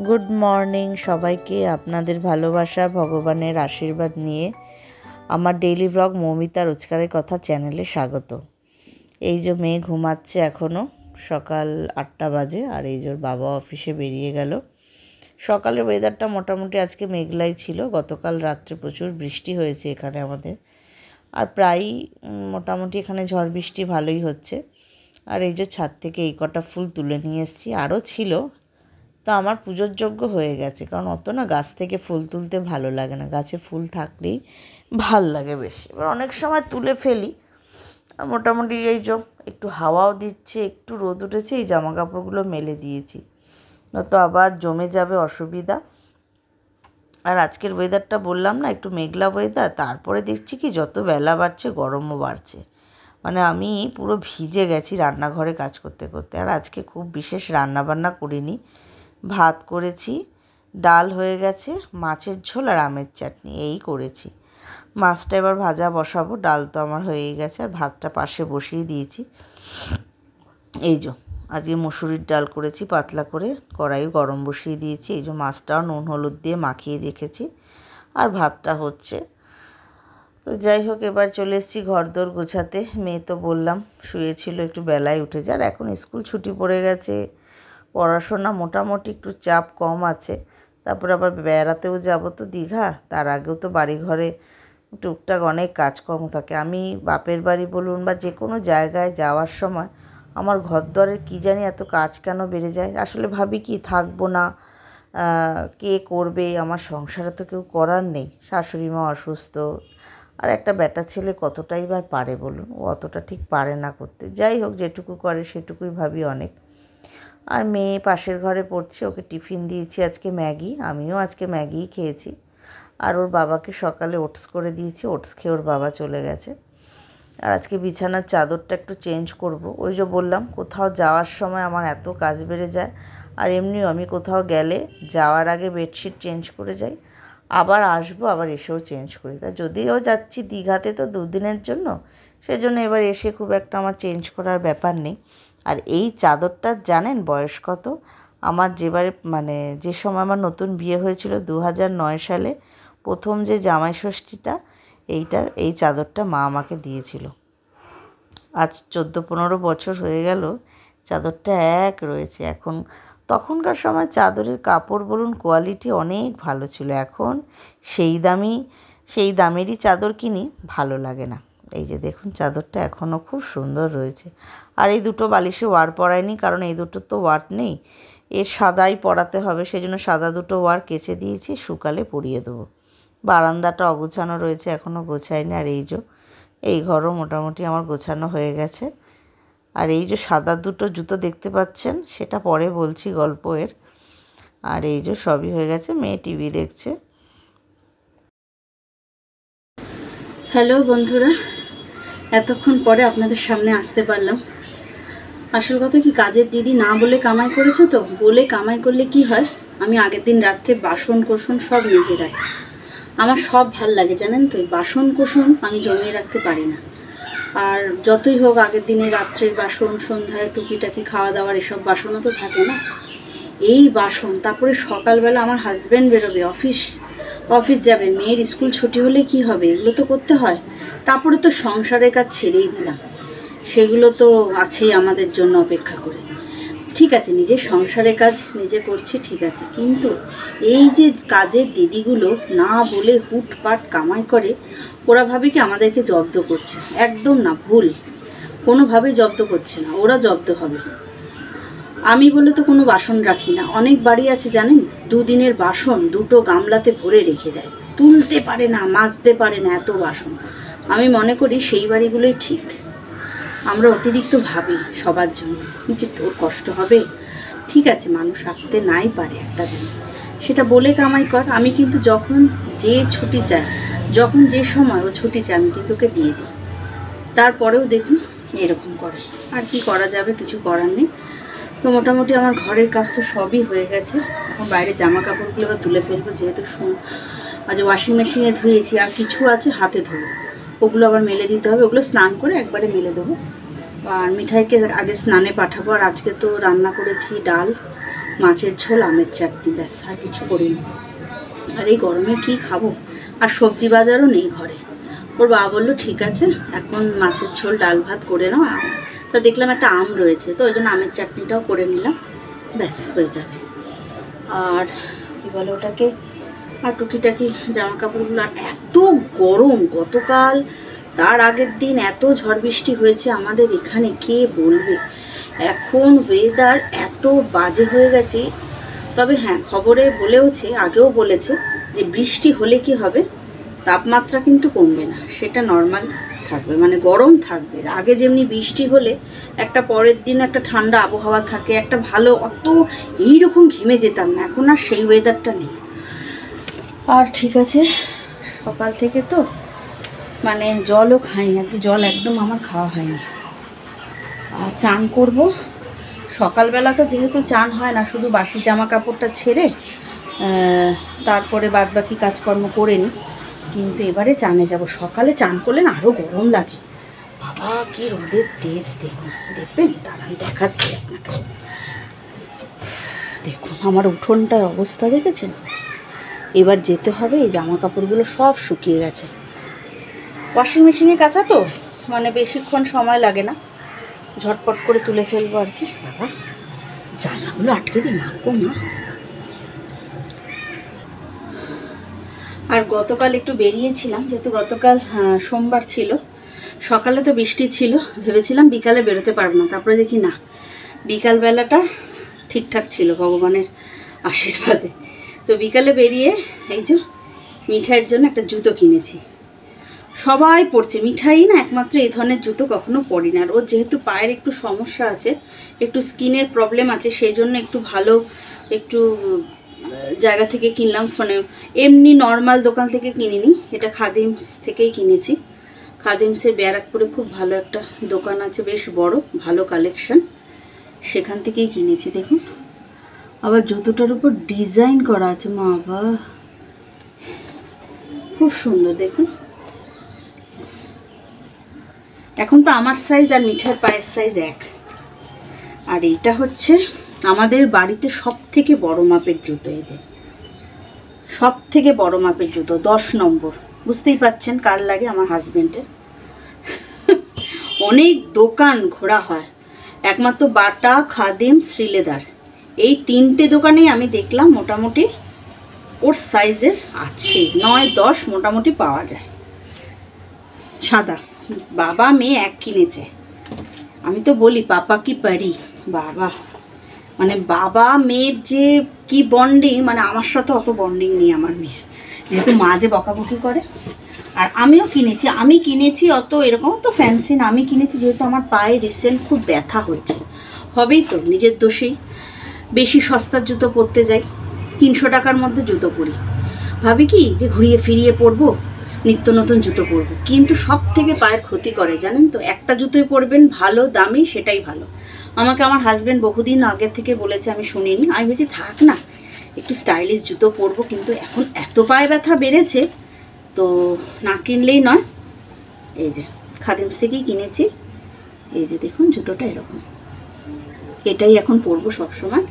Good morning সবাইকে। আপনাদের ভালোবাসা ভগবানের আশীর্বাদ নিয়ে আমার ডেইলি ব্লগ মৌমিতা রোজকারের কথা চ্যানেলে স্বাগত। এই যে মেয়ে ঘুমাচ্ছে, এখনও সকাল 8টা বাজে, আর এই যে বাবা অফিসে বেরিয়ে গেল। সকালের ওয়েদারটা মোটামুটি আজকে মেঘলাই ছিল। গতকাল রাত্রে প্রচুর বৃষ্টি হয়েছে এখানে আমাদের, আর প্রায়ই মোটামুটি এখানে ঝড় বৃষ্টি ভালোই হচ্ছে। আর এই যে ছাদ থেকে এই কটা ফুল তুলে নিয়ে এসেছি, আরও ছিল, তো আমার পুজোর যোগ্য হয়ে গেছে। কারণ অত না গাছ থেকে ফুল তুলতে ভালো লাগে না, গাছে ফুল থাকলেই ভাল লাগে বেশ। এবার অনেক সময় তুলে ফেলি। আর মোটামুটি এই যে একটু হাওয়াও দিচ্ছে, একটু রোদ উঠেছে, এই জামা কাপড়গুলো মেলে দিয়েছি, নয়তো আবার জমে যাবে, অসুবিধা। আর আজকের ওয়েদারটা বললাম না একটু মেঘলা ওয়েদার, তারপরে দেখছি কি যত বেলা বাড়ছে গরমও বাড়ছে। মানে আমি পুরো ভিজে গেছি রান্নাঘরে কাজ করতে করতে। আর আজকে খুব বিশেষ রান্নাবান্না করিনি, ভাত করেছি, ডাল হয়ে গেছে, মাছের ঝোল আর আমের চাটনি এই করেছি। মাছটা এবার ভাজা বসাবো, ডাল তো আমার হয়েই গেছে, আর ভাতটা পাশে বসিয়ে দিয়েছি। এই যে আজকে মুসুরির ডাল করেছি পাতলা করে, কড়াই গরম বসিয়ে দিয়েছি। এই যে মাছটাও নুন হলুদ দিয়ে মাখিয়ে রেখেছি, আর ভাতটা হচ্ছে। তো যাই হোক, এবার চলে এসেছি ঘরদোর গোছাতে। মেয়ে তো বললাম শুয়েছিল, একটু বেলায় উঠেছে। আর এখন স্কুল ছুটি পড়ে গেছে, পড়াশোনা মোটামুটি একটু চাপ কম আছে। তারপর আবার বেড়াতেও যাব তো দীঘা, তার আগেও তো বাড়ি ঘরে টুকটাক অনেক কাজকর্ম থাকে। আমি বাপের বাড়ি বলুন বা যে কোনো জায়গায় যাওয়ার সময় আমার ঘরদোরের কী জানি এত কাজ কেন বেড়ে যায়। আসলে ভাবি কি থাকবো না, কে করবে, আমার সংসারে তো কেউ করার নেই, শাশুড়ি মা অসুস্থ, আর একটা বেটা ছেলে কতটাই বার পারে বলুন, ও অতটা ঠিক পারে না করতে। যাই হোক, যেটুকু করে সেটুকুই ভাবি অনেক। আর মেয়ে পাশের ঘরে পড়ছে, ওকে টিফিন দিয়েছি আজকে ম্যাগি, আমিও আজকে ম্যাগিই খেয়েছি। আর ওর বাবাকে সকালে ওটস করে দিয়েছি, ওটস খেয়ে ওর বাবা চলে গেছে। আর আজকে বিছানার চাদরটা একটু চেঞ্জ করব। ওই যে বললাম কোথাও যাওয়ার সময় আমার এত কাজ বেড়ে যায়, আর এমনিও আমি কোথাও গেলে যাওয়ার আগে বেডশিট চেঞ্জ করে যাই, আবার আসবো, আবার এসেও চেঞ্জ করি। তা যদিও যাচ্ছি দীঘাতে তো 2 দিনের জন্য, সেজন্য এবার এসে খুব একটা আমার চেঞ্জ করার ব্যাপার নেই। আর এই চাদরটার জানেন বয়স কত? আমার যেবারে মানে যে সময় আমার নতুন বিয়ে হয়েছিল 2009 সালে, প্রথম যে জামাই ষষ্ঠীটা, এই চাদরটা মা আমাকে দিয়েছিল। আজ 14-15 বছর হয়ে গেল, চাদরটা এক রয়েছে। এখন তখনকার সময় চাদরের কাপড় বলুন কোয়ালিটি অনেক ভালো ছিল। এখন সেই দামেরই চাদর কিনি, ভালো লাগে না। এই যে দেখুন চাদরটা এখনও খুব সুন্দর রয়েছে। আর এই দুটো বালিশে ওয়ার পরায়নি, কারণ এই দুটো তো ওয়ার নেই, এর সাদাই পরাতে হবে, সেই জন্য সাদা দুটো ওয়ার কেচে দিয়েছি, শুকালে পরিয়ে দেবো। বারান্দাটা অগোছানো রয়েছে, এখনও গোছাইনি। আর এই ঘরও মোটামুটি আমার গোছানো হয়ে গেছে। আর এই যে সাদা দুটো জুতো দেখতে পাচ্ছেন, সেটা পরে বলছি গল্প এর। আর এই যে সবই হয়ে গেছে, মেয়ে টিভি দেখছে। হ্যালো বন্ধুরা, এতক্ষণ পরে আপনাদের সামনে আসতে পারলাম। আসল কথা কি, কাজের দিদি না বলে কামাই করেছে, তো বলে কামাই করলে কি হয়, আমি আগের দিন রাত্রে বাসন কোসন সব নিজে রাখি। আমার সব ভাল লাগে জানেন তো, বাসন কোসন আমি জমিয়ে রাখতে পারি না। আর যতই হোক আগের দিনে রাত্রের বাসন, সন্ধ্যায় টুকিটাকি খাওয়া দাওয়ার এসব বাসনও তো থাকে না, এই বাসন। তারপরে সকালবেলা আমার হাজব্যান্ড বেরোবে, অফিস যাবে, মেয়ের স্কুল ছুটি হলে কি হবে, এগুলো তো করতে হয়। তারপরে তো সংসারের কাজ ছেড়েই দিলাম, সেগুলো তো আছেই আমাদের জন্য অপেক্ষা করে। ঠিক আছে, নিজের সংসারের কাজ নিজে করছি, ঠিক আছে, কিন্তু এই যে কাজের দিদিগুলো না বলে হুটপাট কামাই করে, ওরা ভাবে কি আমাদেরকে জব্দ করছে। একদম না, ভুল, কোনোভাবেই জব্দ করছে না, ওরা জব্দ হবে। আমি বলে তো কোনো বাসন রাখি না। অনেক বাড়ি আছে জানেন, 2 দিনের বাসন 2টো গামলাতে ভরে রেখে দেয়, তুলতে পারে না, মাজতে পারে না, এত বাসন। আমি মনে করি সেই বাড়িগুলোই ঠিক। আমরা অতিরিক্ত ভাবি সবার জন্য, যে তোর কষ্ট হবে, ঠিক আছে, মানুষ আসতে নাই পারে একটা দিন, সেটা বলে কামাই কর। আমি কিন্তু যখন যে ছুটি চায়, যখন যে সময় ও ছুটি চায়, আমি কিন্তু ওকে দিয়ে দিই। তারপরেও দেখুন এরকম করে। আর কি করা যাবে, কিছু করার নেই। তো মোটামুটি আমার ঘরের কাজ তো সবই হয়ে গেছে। এখন বাইরে জামা কাপড়গুলো এবার তুলে ফেলবো, যেহেতু আজ ওয়াশিং মেশিনে ধুয়েছি, আর কিছু আছে হাতে ধোবো, ওগুলো আবার মেলে দিতে হবে। ওগুলো স্নান করে একবারে মেলে দেবো। আর মিঠাইকে আগে স্নানে পাঠাবো। আর আজকে তো রান্না করেছি ডাল, মাছের ঝোল, আমের চাটনি, ব্যাস, আর কিছু করিনি। আর এই গরমে কি খাবো, আর সবজি বাজারও নেই ঘরে। ওর বাবা বললো ঠিক আছে এখন মাছের ঝোল ডাল ভাত করে নাও। তা দেখলাম একটা আম রয়েছে, তো ওই জন্য আমের চাটনিটাও করে নিলাম, ব্যাস হয়ে যাবে। আর কী বলে ওটাকে, আর টুকিটাকি জামা কাপড়গুলো। আর এত গরম, গতকাল তার আগের দিন এত ঝড় বৃষ্টি হয়েছে আমাদের এখানে, কে বলবে। এখন ওয়েদার এত বাজে হয়ে গেছে। তবে হ্যাঁ, খবরে বলেওছে, আগেও বলেছে যে বৃষ্টি হলে কি হবে, তাপমাত্রা কিন্তু কমবে না, সেটা নর্মাল থাকবে, মানে গরম থাকবে। আগে যেমনি বৃষ্টি হলে একটা পরের দিন একটা ঠান্ডা আবহাওয়া থাকে, একটা ভালো, অত এইরকম ঘেমে যেতাম না, এখন আর সেই ওয়েদারটা নেই। আর ঠিক আছে, সকাল থেকে তো মানে জলও খাইনি, আর কি জল একদম আমার খাওয়া হয়নি। আর চান করব সকালবেলা, তো যেহেতু চান হয় না, শুধু বাসি জামা কাপড়টা ছেড়ে তারপরে বাদবাকি কাজকর্ম করে নিই। কিন্তু এবারে চানে যাব। সকালে চান করলে না আরও গরম লাগে। বাবা কি রোদের তেজ দেখুন, দেখবেন, দাঁড়ান দেখাচ্ছি আপনাকে। দেখুন আমার উঠোনটার অবস্থা দেখেছেন। এবার যেতে হবে, এই জামা কাপড়গুলো সব শুকিয়ে গেছে। ওয়াশিং মেশিনে কাচা তো, মানে বেশিক্ষণ সময় লাগে না, ঝটপট করে তুলে ফেলবো আর কি। বাবা জানলাগুলো আটকে দিই, মারবো না। আর গতকাল একটু বেরিয়েছিলাম, যেহেতু গতকাল সোমবার ছিল, সকালে তো বৃষ্টি ছিল, ভেবেছিলাম বিকালে বেরোতে পারবো না। তারপরে দেখি না, বিকালবেলাটা ঠিকঠাক ছিল ভগবানের আশীর্বাদে। তো বিকালে বেরিয়ে এই যে মিঠাইয়ের জন্য একটা জুতো কিনেছি। সবাই পরছে, মিঠাই না একমাত্র এই ধরনের জুতো কখনো পরি না। আর ওর যেহেতু পায়ের একটু সমস্যা আছে, একটু স্কিনের প্রবলেম আছে, সেই জন্য একটু ভালো একটু জায়গা থেকে কিনলাম। ফোনে এমনি নর্মাল দোকান থেকে কিনিনি, এটা খাদিমস থেকেই কিনেছি। খাদিমসের ব্যারাকপুরে খুব ভালো একটা দোকান আছে, বেশ বড়, ভালো কালেকশন, সেখান থেকেই কিনেছি। দেখুন আবার জুতোটার উপর ডিজাইন করা আছে, মা বাবা খুব সুন্দর। দেখুন এখন তো আমার সাইজ আর মিঠার পায়ের সাইজ এক। আর এইটা হচ্ছে আমাদের বাড়িতে সব থেকে বড় মাপের জুতো, এদের সব থেকে বড় মাপের জুতো, 10 নম্বর। বুঝতেই পাচ্ছেন কার লাগে, আমার হাজবেন্ডের। অনেক দোকান ঘোরা হয়, একমাত্র বাটা, খাদিম, শ্রীলেদার, এই 3টে দোকানেই আমি দেখলাম মোটামুটি ওর সাইজের আছে, 9-10 মোটামুটি পাওয়া যায়। সাদা, বাবা মেয়ে এক কিনেছে। আমি তো বলি পাপা কি পারি, বাবা মানে বাবা মেয়ের যে কি বন্ডিং, মানে আমার সাথে অত বন্ডিং নেই আমার মেয়ের, যেহেতু মা যে বকাবকি করে। আর আমিও কিনেছি, আমি কিনেছি অত এরকম তো ফ্যান্সি না, আমি কিনেছি যেহেতু আমার পায়ে রিসেন্ট খুব ব্যথা হয়েছে। হবেই তো, নিজের দোষেই। বেশি সস্তার জুতো পরতে যাই, 300 টাকার মধ্যে জুতো পরি, ভাবি কি যে ঘুরিয়ে ফিরিয়ে পরবো, নিত্য নতুন জুতো পরবো, কিন্তু সব থেকে পায়ের ক্ষতি করে জানেন তো। একটা জুতোই পরবেন ভালো দামি, সেটাই ভালো। আমাকে আমার হাজব্যান্ড বহুদিন আগে থেকে বলেছে, আমি শুনিনি, আমি বলছি থাক না, একটু স্টাইলিশ জুতো পরবো। কিন্তু এখন এত পায়ে ব্যথা বেড়েছে, তো না কিনলেই নয়। এই যে খাদিমস থেকেই কিনেছি, এই যে দেখুন জুতোটা এরকম, এটাই এখন পরবো সবসময়।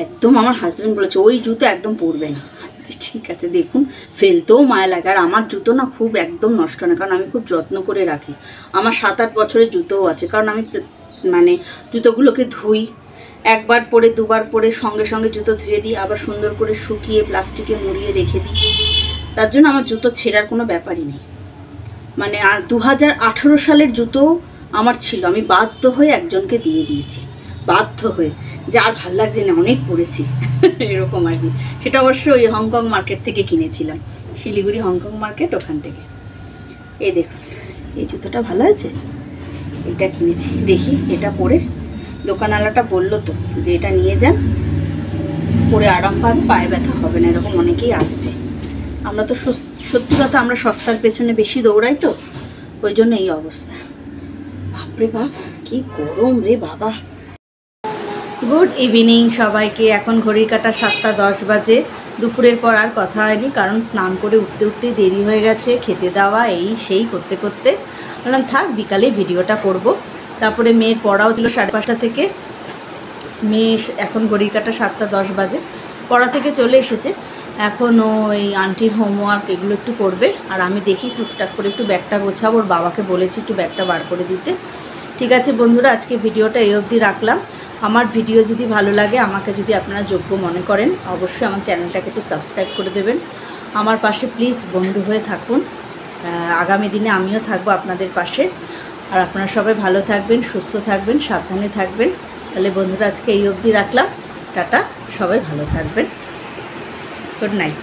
একদম আমার হাজব্যান্ড বলেছে ওই জুতো একদম পরবে না। ঠিক আছে, দেখুন ফেলতেও মায়া লাগে। আর আমার জুতো না খুব একদম নষ্ট না, কারণ আমি খুব যত্ন করে রাখি। আমার 7-8 বছরের জুতোও আছে, কারণ আমি মানে জুতোগুলোকে ধুই, একবার পরে 2বার পরে সঙ্গে সঙ্গে জুতো ধুয়ে দিই, আবার সুন্দর করে শুকিয়ে প্লাস্টিকে মুড়িয়ে রেখে দিই। তার জন্য আমার জুতো ছেঁড়ার কোনো ব্যাপারই নেই। মানে 2018 সালের জুতো আমার ছিল, আমি বাধ্য হয়ে একজনকে দিয়ে দিয়েছি, বাধ্য হয়ে, যে আর ভাল লাগছে না, অনেক পড়েছি এরকম আর কি। সেটা অবশ্যই ওই হংকং মার্কেট থেকে কিনেছিলাম, শিলিগুড়ি হংকং মার্কেট, ওখান থেকে। এই দেখুন এই জুতোটা ভালো আছে, এটা কিনেছি। দেখি এটা পরে, দোকানওয়ালাটা বললো তো যে এটা নিয়ে যান, পরে আরাম পাবে, পায়ে ব্যথা হবে না, এরকম অনেকেই আসছে। আমরা তো সত্যি কথা, আমরা সস্তার পেছনে বেশি দৌড়াই, তো ওই জন্য এই অবস্থা। বাপরে বাপ কি গরম রে বাবা। গুড ইভিনিং সবাইকে। এখন ঘড়ির কাঁটা 7টা 10 বাজে। দুপুরের পর আর কথা হয়নি, কারণ স্নান করে উঠতে উঠতেই দেরি হয়ে গেছে, খেতে দেওয়া এই সেই করতে করতে বললাম থাক বিকালে ভিডিওটা করব। তারপরে মেয়ের পড়াও ছিল 5:30 থেকে, মেয়ে এখন ঘড়ি কাটা 7:10 বাজে, পড়া থেকে চলে এসেছে। এখন ওই আন্টির হোমওয়ার্ক এগুলো একটু করবে, আর আমি দেখি টুকটাক করে একটু ব্যাগটা গোছাবো। ওর বাবাকে বলেছি একটু ব্যাগটা বার করে দিতে। ঠিক আছে বন্ধুরা, আজকে ভিডিওটা এই অবধি রাখলাম। আমার ভিডিও যদি ভালো লাগে, আমাকে যদি আপনারা যোগ্য মনে করেন, অবশ্যই আমার চ্যানেলটাকে একটু সাবস্ক্রাইব করে দেবেন। আমার পাশে প্লিজ বন্ধু হয়ে থাকুন। আগামী দিনে আমিও থাকবো আপনাদের পাশে। আর আপনারা সবাই ভালো থাকবেন, সুস্থ থাকবেন, সাবধানে থাকবেন। তাহলে বন্ধুরা আজকে এই অবধি রাখলাম। টাটা, সবাই ভালো থাকবেন। Good night.